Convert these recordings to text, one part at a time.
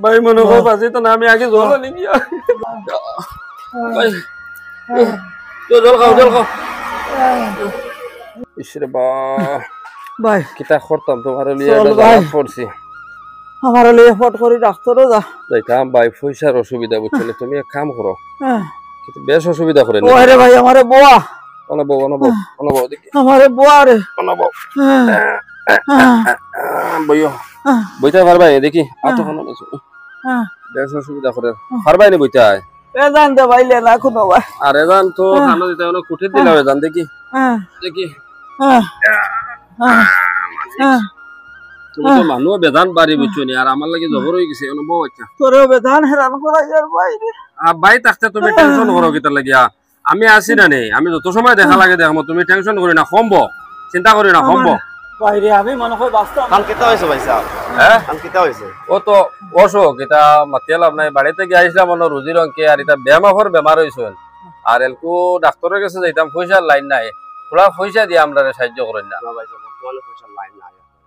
ভাই মনে হয় বাজে তো না আমি আগে জল আনি গিয়া ভাই তো জল খাও ইসরে বা ভাই কিতা করতাম তোমার লিয়ে পড়ছি আমার লিয়ে ফট করে ডাক্তারও যা যাইতাম ভাই পয়সার অসুবিধা বুঝছো তুমি এক কাম করো কিন্তু বেশ অসুবিধা করে ও রে ভাই আমারে বোয়া অনবো দেখি আমারে বোয়া রে অনবো বইও বইতে পারবা দেখি আতখানা বেশ অসুবিধা করে পারবাই না বইতে এজান দে ভাই লে না কোনো ভাই আর এজান তো খানো দিতে হলো কুঠে দিলা এজান দেখি দেখি তুমি তো মানুষ বেদান বাড়ি বুঝছো নি আর আমার লাগে জবর হয়ে গেছে অনুভব হচ্ছে তোরে বেদান হেরান করা যার ভাই ভাই থাকতে তুমি টেনশন করো কিতা লাগিয়া আমি আছি না নেই আমি যত সময় দেখা লাগে দেখো তুমি টেনশন করি না কমবো চিন্তা করি না কমবো বাইরে আমি মনে হয় বাস্তব কাল কেতা হইছে ভাই সাহেব হ্যাঁ কাল কেতা হইছে ও তো অসুখ এটা মাতিয়ালাম নাই বাড়িতে গিয়ে আসলাম মনে রুজির অঙ্কে আর এটা বেমার হয়েছে আর এলকু ডাক্তারের কাছে যাইতাম পয়সার লাইন নাই পুরা পয়সা দিয়ে আমরা সাহায্য করেন না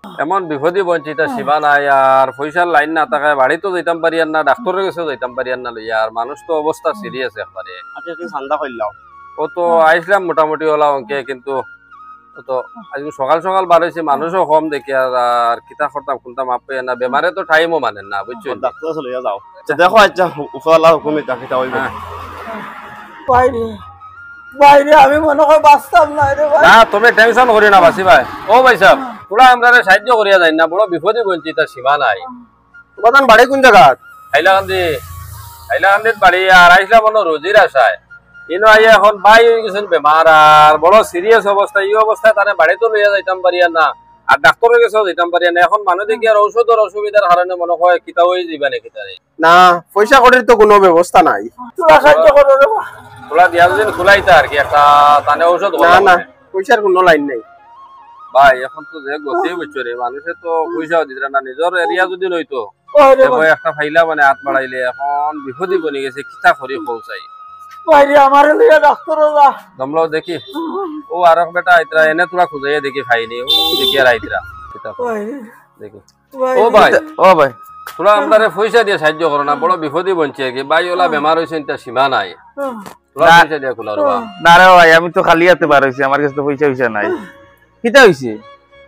এমন বিপদে বঞ্চিত সীমা নাই আর পয়সার লাইন না থাকায় বাড়িতেও যাইতাম পারি না ডাক্তারের কাছেও যাইতাম পারি না লইয়া আর মানুষ তো অবস্থা সিরিয়াস একবারে ঠান্ডা করলাম ও তো আইসলাম মোটামুটি ওলা অঙ্কে কিন্তু তো আজকে সকাল সকাল বার হয়েছে মানুষও কম দেখি আর কিতা করতাম খুলতাম আপে না বেমারে তো টাইমও মানেন না বুঝছো ডাক্তার চলে যাও দেখো আচ্ছা উপরওয়ালা হুকুমে কিতা হইবে বাইরে আমি মনে হয় বাস্তব না রে ভাই না তুমি টেনশন করি না বাসি ভাই ও ভাই সাহেব পুরা আমরা সাহায্য করিয়া যাই না বড় বিপদে বঞ্চিত সীমা নাই তোমার বাড়ি কোন জায়গা হাইলাকান্দির বাড়ি আর আইসলাম মনে রোজির আশায় ইনো আইয়া এখন ভাই হয়ে গেছেন বেমার আর বড় সিরিয়াস অবস্থা এই অবস্থায় তারা বাড়িতে লইয়া যাইতাম পারিয়া না আর ডাক্তারের কাছেও যাইতাম পারিয়া না এখন মানুষ দেখি আর ঔষধের অসুবিধার কারণে মনে হয় কিতা হয়ে যাইবা নাকি তারে না পয়সা কড়ির তো কোনো ব্যবস্থা নাই তোরা সাহায্য করো রে খোলা দিয়া দিন খোলাইতা আর কি একটা তানে ঔষধ না না পয়সার কোনো লাইন নাই ভাই এখন তো যে গতি বুঝছো রে মানুষে তো পয়সাও দিতে না নিজের এরিয়া যদি লইতো একটা ফাইলা মানে হাত বাড়াইলে এখন বিপদী বনি গেছে কিতা করি পৌঁছাই বাইরে আমার লিয়ে ডাক্তারও যা দমলাও দেখি ও আর বেটা আইতরা এনে তোরা খুঁজাইয়া দেখি খাইনি ও দেখি আর আইতরা কিতা দেখি ও ভাই তোরা আমারে পয়সা দিয়ে সাহায্য করো না বড় বিপদী বঞ্চি আর কি ভাই ওলা বেমার হয়েছে এটা সীমা নাই তোরা পয়সা দিয়ে খোলা রবা না রে ভাই আমি তো খালি হাতে বার হইছি আমার কাছে তো পয়সা নাই কিটা হইছে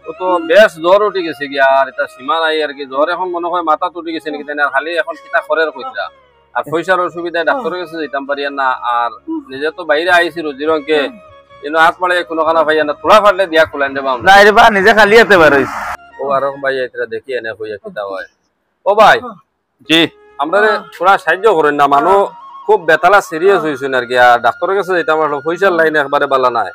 ও তো বেশ জ্বর উঠে গেছে কি আর এটা সীমা নাই আর কি জ্বর এখন মনে হয় মাথা উঠে গেছে নাকি না খালি এখন কিতা করে কইরা আর পয়সার অসুবিধায় ডাক্তারের কাছে যেতাম পারিয়া না আর নিজে তো বাইরে আইছি রোজির অঙ্কে কিন্তু হাত মারে কোনো খানা পাইয়া না তোরা ফাটলে দিয়া খোলাই দেবা না রে বা নিজে খালি হাতে বার হইছি ও আর ভাই এটা দেখি এনে কইয়া কিতা হয় ও ভাই জি আমরা তোরা সাহায্য করেন না মানুষ খুব বেতালা সিরিয়াস হয়েছে আর কি আর ডাক্তারের কাছে যেতাম পয়সার লাইন একবারে বালা নাই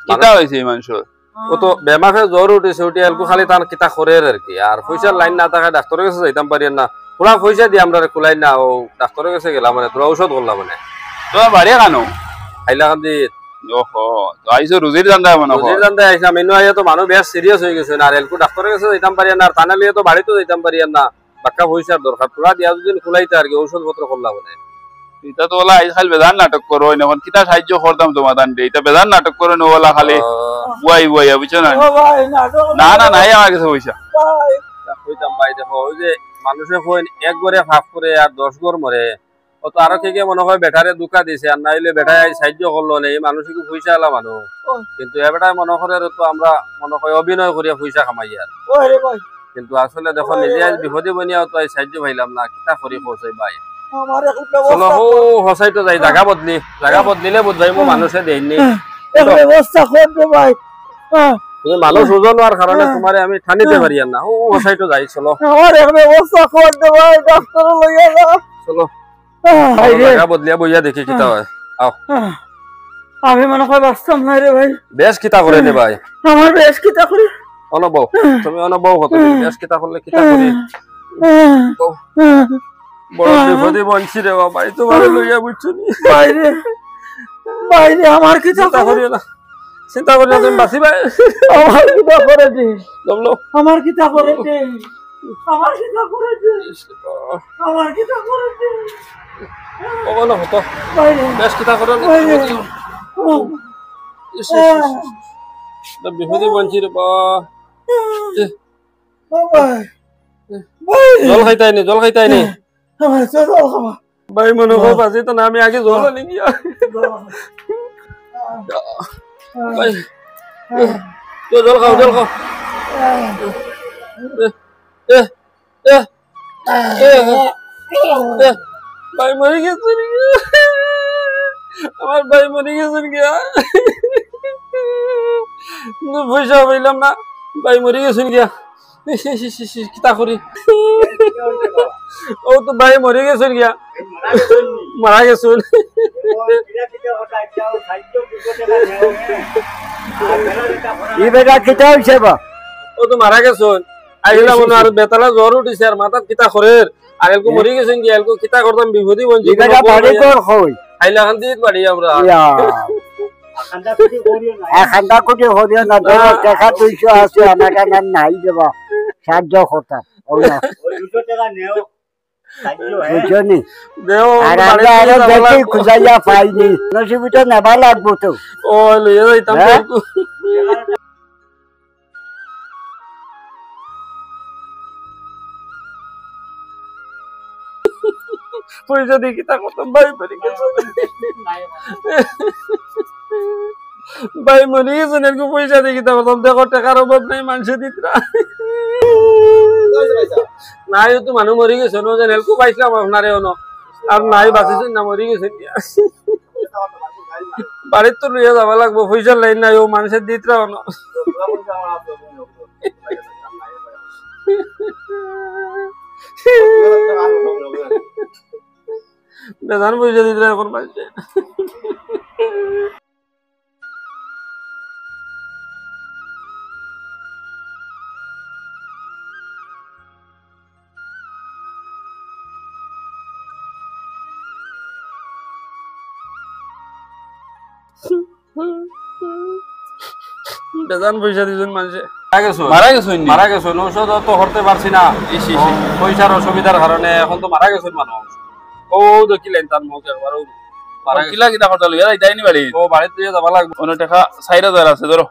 কিটা হইছে মানুষের ও তো বেমারে জ্বর উঠেছে উঠে এলকু খালি তার কিতা করে আর কি আর পয়সার লাইন না থাকায় ডাক্তারের কাছে যাইতাম পারিয়া না তোরা পয়সা দিয়ে আমরা খোলাই না ও ডাক্তারের কাছে গেলাম মানে তোরা ঔষধ করলাম মানে তোমার বাড়ি কেন হাইলাকান্দি ওহো আইসো রুজির জান্দা মানে রুজির জান্দা আইসা মেনু আইয়া তো মানুষ বেশ সিরিয়াস হয়ে গেছে আর এলকু ডাক্তারের কাছে যাইতাম পারিয়া না আর তানা লিয়ে তো বাড়িতে যাইতাম পারিয়া না বাক্কা পয়সার দরকার তোরা দিয়া দুদিন খোলাইতে আর কি ঔষধ পত্র করলাম মানে এটা তো ওলা আইজ খালি বেদান নাটক করো এখন কিটা সাহায্য করতাম তোমার দান দে এটা বেদান নাটক করো না ওলা খালি বুয়াই বুঝছো না না না নাই আমার কাছে পয়সা কইতাম ভাই দেখো ওই যে মানুষে কই এক গড়ে ফাঁক করে আর 10 গড় মরে ও তো আরো থেকে মনে হয় বেটারে দুকা দিছে আর নাইলে বেটায় সাহায্য করলো না এই মানুষকে পয়সা আলা মানুষ কিন্তু এবারে মনে করে তো আমরা মনে হয় অভিনয় করিয়া পয়সা কামাই আর কিন্তু আসলে দেখো নিজে আজ বিপদে বনিয়া তো সাহায্য পাইলাম না কিতা করি পৌঁছাই ভাই চলো হো হসাই তো যাই জায়গা বদলিলে বুঝাই মো মানুষে দেয়নি ব্যবস্থা করবে ভাই তুমি মানুষ ওজন হওয়ার কারণে তোমারে আমি ঠানিতে পারি না ও হসাই তো যাই চলো আমার এক ব্যবস্থা করবে ভাই ডাক্তার লইয়া যা চলো জায়গা বদলিয়া বইয়া দেখি কিতা হয় আও আমি মনে হয় বাস্তব নাই রে ভাই বেশ কিতা করে নে ভাই আমার বেশ কিতা করে অনবও তুমি অনবও কত বেশ কিতা করলে কিতা করি বড় বিপদে বঞ্চি রে ভাই তোমারে লইয়া বুঝছো নি বাইরে বাইরে আমার কিতা করি না চিন্তা করি না তুমি বাসি ভাই আমার কিতা করেছে দমলো আমার কিতা করেছে আমার কিতা করেছে আমার কিতা করেছে ও না হতো বাইরে বেশ কিতা করে বিপদে বঞ্চি রে বা জল খাইতাইনি জল খাইতাইনি আমার তো জল খাওয়া ভাই মনে হয় বাজে তো না আমি আগে জল আনি গিয়া ভাই তো জল খাও ভাই মরে গেছে আমার ভাই মরে গেছেন গিয়া পয়সা পাইলাম না ভাই মরে গেছেন গিয়া কিতা করি ও তো ভাই মরে গেছেন গিয়া মারা গেছেন ও তো মারা গেছেন আইলা মনে আর বেতালা জ্বর উঠিছে আর মাথার কিতা করে আর এলকো মরে গেছেন গিয়া এলকো কিতা করতাম বিপদী বঞ্চি আইলা খান দিয়ে বাড়ি আমরা খান্দা কোটি হরিও না টাকা 200 আছে আমার কাছে নাই দেব সাহায্য করতাম খুঁজাইয়া পাইনি নসিবিটা নেবা লাগবো তো ও লইয়া যাইতাম পয়সা দিয়ে কিতা করতাম ভাই মরে গেছেন ভাই মরে গেছেন এরকম পয়সা দিয়ে কিতা করতাম দেখো টাকার অভাব নাই মানুষে দিতরা নাই তো মানুষ মরে গেছেন ও যেন এলকো পাইছিলাম আপনারে অন আর নাই বাঁচিছেন না মরে গেছেন বাড়ির তো লইয়া যাবা লাগবো পয়সার লাইন নাই ও মানুষের দিতরা অন বেদান পয়সা দিতরা এখন পাইছে বেজান পয়সা দিছেন মানুষে মারা গেছেন ঔষধ তো করতে পারছি না পয়সার অসুবিধার কারণে এখন তো মারা গেছেন মানুষ ও দেখিলেন তার মুখ একবার ও বাড়িতে দিয়ে যাবা লাগবে অনেক টাকা 4000 আছে ধরো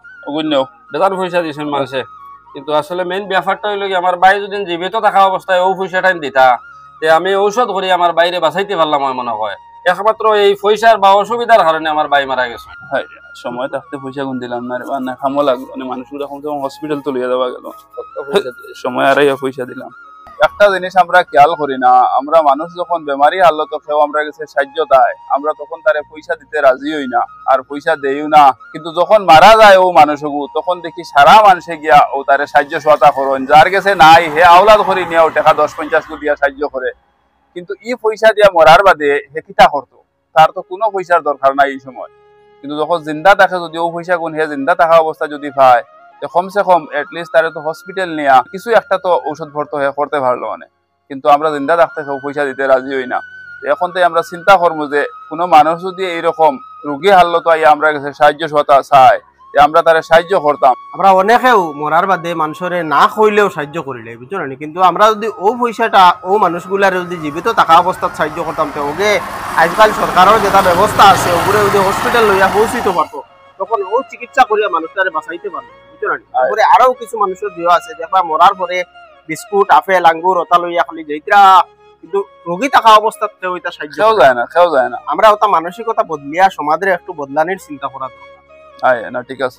বেজান পয়সা দিছেন মানুষে কিন্তু আসলে মেইন ব্যাপারটা হইল কি আমার ভাই যদি জীবিত থাকা অবস্থায় ও পয়সাটা দিতা তে আমি ঔষধ করি আমার বাইরে বাঁচাইতে পারলাম মনে হয় একমাত্র এই পয়সার বা অসুবিধার কারণে আমার ভাই মারা গেছে সময় থাকতে পয়সা গুণ দিলাম না খামো লাগলো মানে মানুষগুলো এখন তো হসপিটাল তো লিয়ে যাওয়া গেল সময় আর পয়সা দিলাম একটা জিনিস আমরা খেয়াল করি না আমরা মানুষ যখন বেমারি হালত কেউ আমরা কাছে সাহায্য দেয় আমরা তখন তারে পয়সা দিতে রাজি হই না আর পয়সা দেইও না কিন্তু যখন মারা যায় ও মানুষগু তখন দেখি সারা মানুষে গিয়া ও তারে সাহায্য সহায়তা করেন যার কাছে নাই হে আওলাদ করি নিয়ে ও টাকা 10-50 দিয়া সাহায্য করে কিন্তু ই পয়সা দিয়া মরার বাদে হে কিতা করতো তার তো কোনো পয়সার দরকার নাই এই সময় কিন্তু যখন জিন্দা থাকে যদি ও পয়সা গুণ হে জিন্দা থাকা অবস্থা যদি পায় কমসে কম এটলিস্ট তারে তো হসপিটাল নিয়া কিছু একটা তো ঔষধ ভরতে হয়ে করতে পারলো মানে কিন্তু আমরা জিন্দা থাকতে কেউ পয়সা দিতে রাজি হই না এখন তো আমরা চিন্তা করবো যে কোনো মানুষ যদি এইরকম রোগী হারলো তো আমরা কাছে সাহায্য সহায়তা চায় আমরা তারে সাহায্য করতাম আমরা অনেকেও মরার বাদে মানুষের না কইলেও সাহায্য করিলে বুঝছো না কিন্তু আমরা যদি ও পয়সাটা ও মানুষগুলার যদি জীবিত থাকা অবস্থায় সাহায্য করতাম তো ওকে আজকাল সরকারের যেটা ব্যবস্থা আছে ওগুলো যদি হসপিটাল লইয়া পৌঁছিতে পারতো তখন ও চিকিৎসা করিয়া মানুষটারে বাঁচাইতে পারতো বুঝছো না তারপরে আরো কিছু মানুষের দেওয়া আছে দেখবা মরার পরে বিস্কুট আপেল আঙ্গুর ওটা লইয়া খালি যাইতরা কিন্তু রোগী থাকা অবস্থায় কেউ এটা সাহায্য কেউ যায় না আমরা ওটা মানসিকতা বদলিয়া সমাজের একটু বদলানির চিন্তা করা দরকার না ঠিক আছে